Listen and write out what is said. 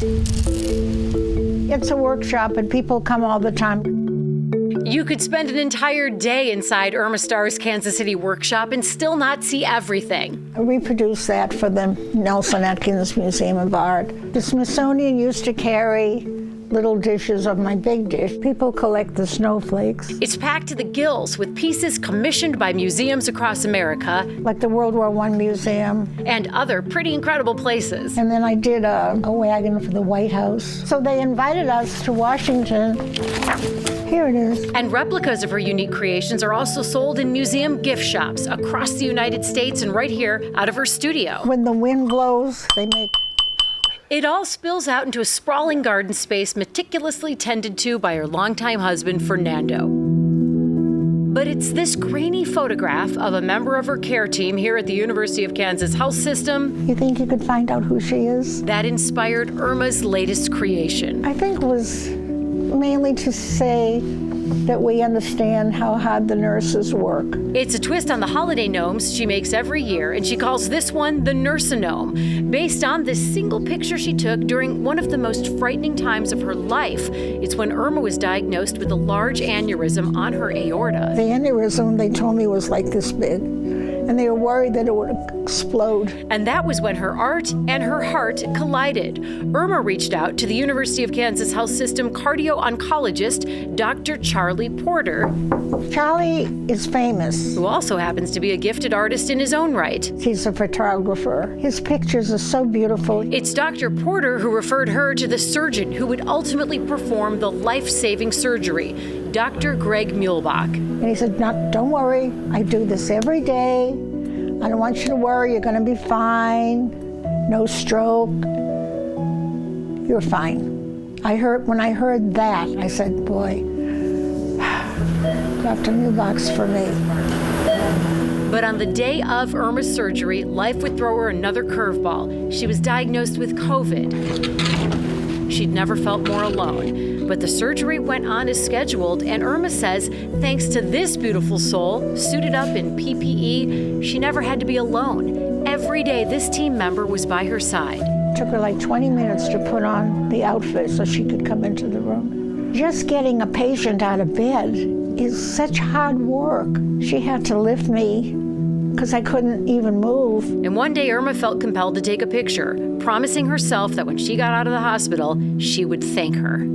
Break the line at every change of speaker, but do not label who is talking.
It's a workshop and people come all the time.
You could spend an entire day inside Irma Star's Kansas City workshop and still not see everything.
I reproduced that for the Nelson Atkins Museum of Art. The Smithsonian used to carry little dishes of my big dish. People collect the snowflakes.
It's packed to the gills with pieces commissioned by museums across America.
Like the World War I Museum.
And other pretty incredible places.
And then I did a wagon for the White House. So they invited us to Washington. Here it is.
And replicas of her unique creations are also sold in museum gift shops across the United States and right here out of her studio.
When the wind blows, they make...
It all spills out into a sprawling garden space meticulously tended to by her longtime husband, Fernando. But it's this grainy photograph of a member of her care team here at the University of Kansas Health System.
You think you could find out who she is?
That inspired Irma's latest creation.
I think it was mainly to say that we understand how hard the nurses work.
It's a twist on the holiday gnomes she makes every year, and she calls this one the Nurse-a-Gnome, based on this single picture she took during one of the most frightening times of her life. It's when Irma was diagnosed with a large aneurysm on her aorta.
The aneurysm, they told me, was like this big, and they were worried that it would explode.
And that was when her art and her heart collided. Irma reached out to the University of Kansas Health System cardio-oncologist, Dr. Charlie Porter.
Charlie is famous.
Who also happens to be a gifted artist in his own right.
He's a photographer. His pictures are so beautiful.
It's Dr. Porter who referred her to the surgeon who would ultimately perform the life-saving surgery, Dr. Greg Muehlbach.
And he said, "No, don't worry. I do this every day. I don't want you to worry. You're going to be fine. No stroke. You're fine." When I heard that, I said, boy, Dr. Muehlbach's for me.
But on the day of Irma's surgery, life would throw her another curveball. She was diagnosed with COVID. She'd never felt more alone. But the surgery went on as scheduled, and Irma says, thanks to this beautiful soul, suited up in PPE, she never had to be alone. Every day, this team member was by her side.
It took her like 20 minutes to put on the outfit so she could come into the room. Just getting a patient out of bed is such hard work. She had to lift me because I couldn't even move.
And one day, Irma felt compelled to take a picture, promising herself that when she got out of the hospital, she would thank her.